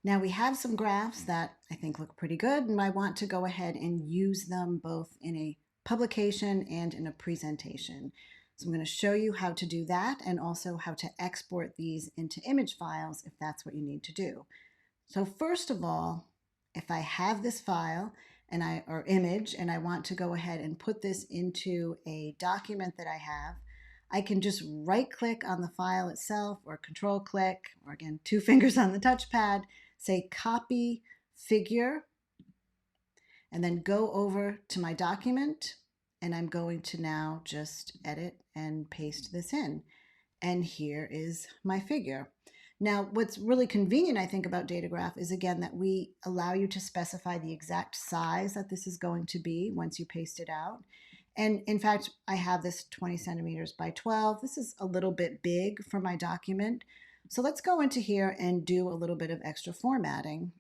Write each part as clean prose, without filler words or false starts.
Now we have some graphs that I think look pretty good, and I want to go ahead and use them both in a publication and in a presentation. So I'm going to show you how to do that and also how to export these into image files if that's what you need to do. So first of all, if I have this file or image and I want to go ahead and put this into a document that I have, I can just right click on the file itself or control click, or again, 2 fingers on the touchpad, say copy figure, and then go over to my document, and I'm going to now just edit and paste this in. And here is my figure. Now, what's really convenient, I think, about DataGraph is, again, that we allow you to specify the exact size that this is going to be once you paste it out. And in fact, I have this 20 centimeters by 12. This is a little bit big for my document. So let's go into here and do a little bit of extra formatting.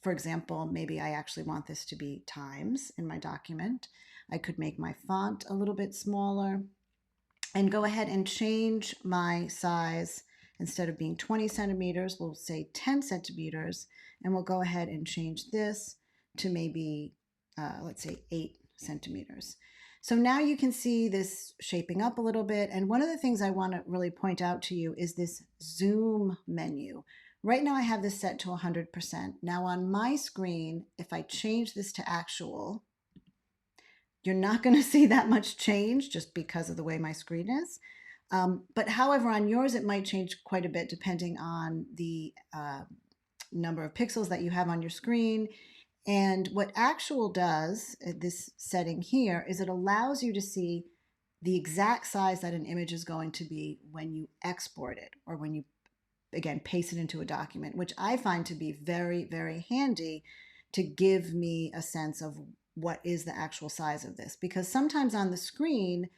For example, maybe I actually want this to be times in my document. I could make my font a little bit smaller and go ahead and change my size. Instead of being 20 centimeters, we'll say 10 centimeters, and we'll go ahead and change this to maybe, let's say 8 centimeters. So now you can see this shaping up a little bit. And one of the things I want to really point out to you is this zoom menu. Right now I have this set to 100%. Now on my screen, if I change this to actual, you're not going to see that much change just because of the way my screen is. But however, on yours, it might change quite a bit depending on the number of pixels that you have on your screen. And what actual does, this setting here, is it allows you to see the exact size that an image is going to be when you export it, or when you, again, paste it into a document, which I find to be very, very handy to give me a sense of what is the actual size of this. Because sometimes on the screen,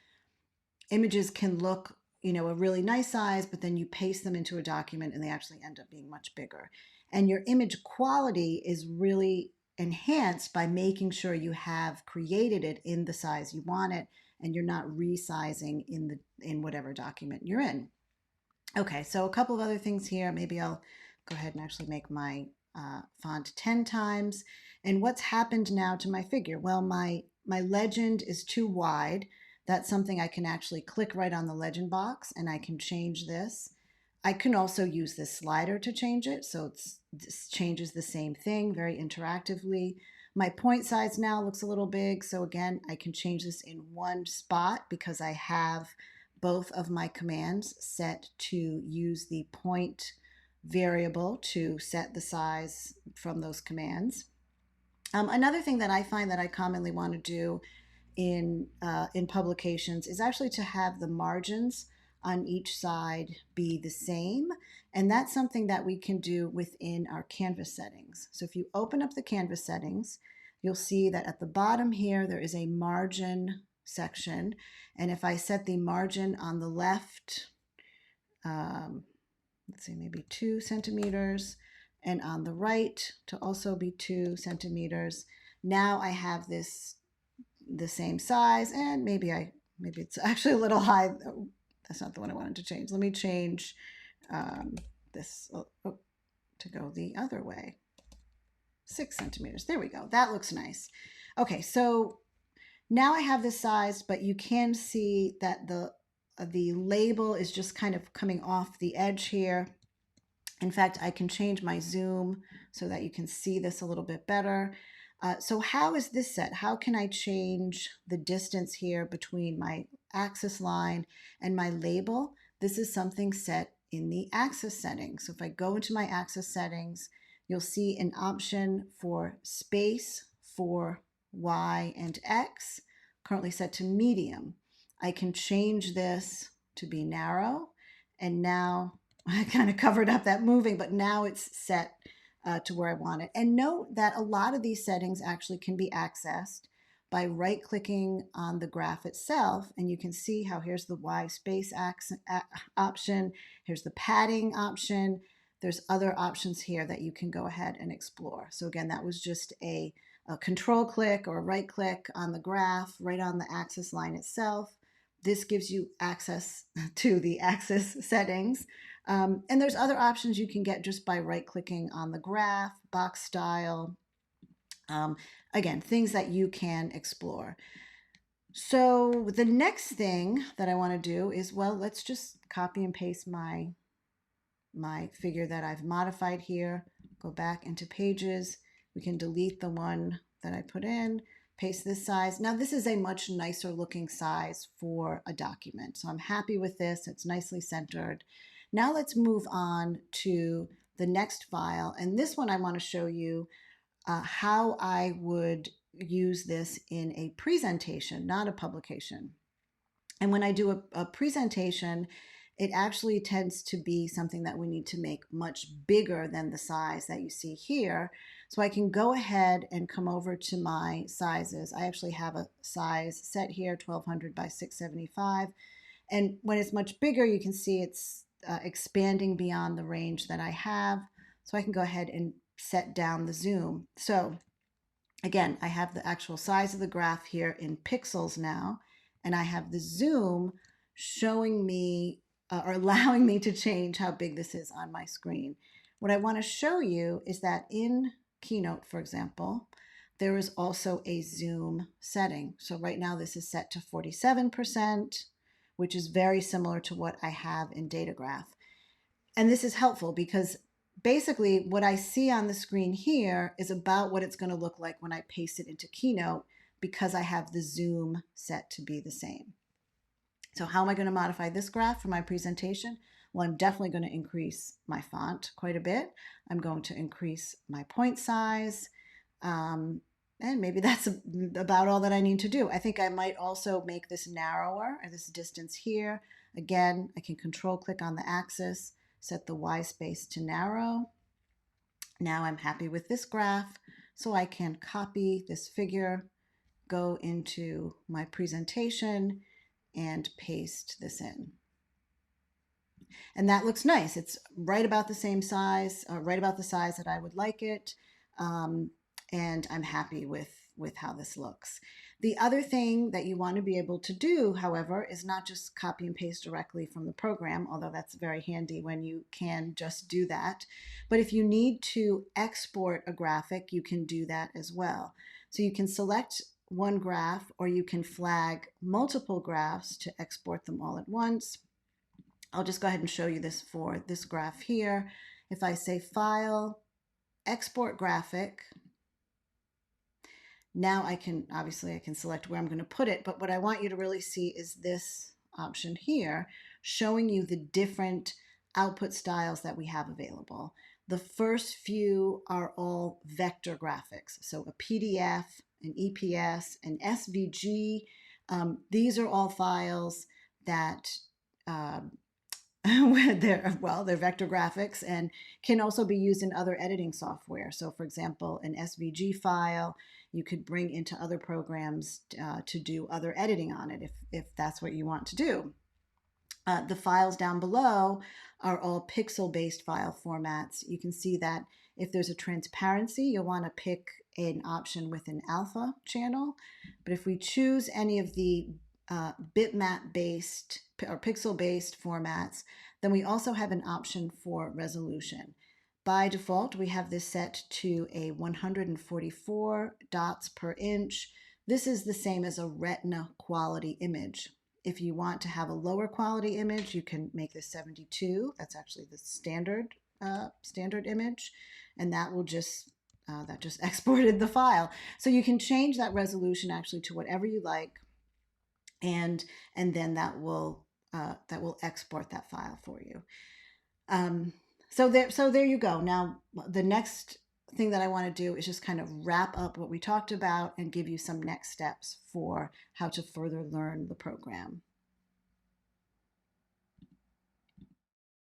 images can look, a really nice size, but then you paste them into a document and they actually end up being much bigger. And your image quality is really enhanced by making sure you have created it in the size you want it, and you're not resizing in whatever document you're in. Okay, so a couple of other things here. Maybe I'll go ahead and actually make my font 10 times. And what's happened now to my figure? Well, my legend is too wide. That's something I can actually click right on the legend box, and I can change this. I can also use this slider to change it, so this changes the same thing very interactively. My point size now looks a little big, so again, I can change this in one spot because I have both of my commands set to use the point variable to set the size from those commands. Another thing that I find that I commonly want to do in publications is actually to have the margins on each side be the same. And that's something that we can do within our canvas settings. So if you open up the canvas settings, you'll see that at the bottom here, there is a margin section. And if I set the margin on the left, let's say maybe 2 centimeters, and on the right to also be 2 centimeters, now I have this the same size, and maybe it's actually a little high. Oh, that's not the one I wanted to change. Let me change this to go the other way. 6 centimeters. There we go. That looks nice. Okay, so now I have this size, but you can see that the label is just kind of coming off the edge here. In fact, I can change my zoom so that you can see this a little bit better. So how is this set? How can I change the distance here between my axis line and my label? This is something set in the axis settings. So if I go into my axis settings, you'll see an option for space for Y and X, currently set to medium. I can change this to be narrow, and now I kind of covered up that moving, but now it's set to where I want it. And note that a lot of these settings actually can be accessed by right-clicking on the graph itself, and you can see how here's the Y space option, here's the padding option, there's other options here that you can go ahead and explore. So again, that was just a control click or a right click on the graph right on the axis line itself. This gives you access to the axis settings. And there's other options you can get just by right-clicking on the graph, box style. Again, things that you can explore. So the next thing that I want to do is, well, let's just copy and paste my figure that I've modified here. Go back into Pages. We can delete the one that I put in, paste this size. Now this is a much nicer looking size for a document. So I'm happy with this. It's nicely centered. Now let's move on to the next file. And this one I want to show you how I would use this in a presentation, not a publication. And when I do a presentation, it actually tends to be something that we need to make much bigger than the size that you see here. So I can go ahead and come over to my sizes. I actually have a size set here, 1200 by 675. And when it's much bigger, you can see it's expanding beyond the range that I have. So I can go ahead and set down the zoom. So again, I have the actual size of the graph here in pixels now, and I have the zoom showing me or allowing me to change how big this is on my screen. What I want to show you is that in Keynote, for example, there is also a zoom setting. So right now this is set to 47%, which is very similar to what I have in DataGraph. And this is helpful because basically what I see on the screen here is about what it's going to look like when I paste it into Keynote because I have the zoom set to be the same. So how am I going to modify this graph for my presentation? Well, I'm definitely going to increase my font quite a bit. I'm going to increase my point size. And maybe that's about all that I need to do. I think I might also make this narrower, or this distance here. Again, I can control click on the axis, set the Y space to narrow. Now I'm happy with this graph, so I can copy this figure, go into my presentation, and paste this in. And that looks nice. It's right about the same size, right about the size that I would like it. And I'm happy with how this looks. The other thing that you want to be able to do, however, is not just copy and paste directly from the program, although that's very handy when you can just do that. But if you need to export a graphic, you can do that as well. So you can select one graph, or you can flag multiple graphs to export them all at once. I'll just go ahead and show you this for this graph here. If I say File, Export Graphic, now I can select where I'm going to put it, but what I want you to really see is this option here, showing you the different output styles that we have available. The first few are all vector graphics, so a PDF, an EPS, an SVG. These are all files that they're vector graphics and can also be used in other editing software. So for example, an SVG file you could bring into other programs to do other editing on it if that's what you want to do. The files down below are all pixel-based file formats. You can see that if there's a transparency, you'll want to pick an option with an alpha channel. But if we choose any of the bitmap-based or pixel-based formats, then we also have an option for resolution. By default, we have this set to a 144 dots per inch. This is the same as a retina quality image. If you want to have a lower quality image, you can make this 72. That's actually the standard image, and that will just exported the file. So you can change that resolution actually to whatever you like, and then that will export that file for you. So there you go. Now the next thing that I want to do is just kind of wrap up what we talked about and give you some next steps for how to further learn the program.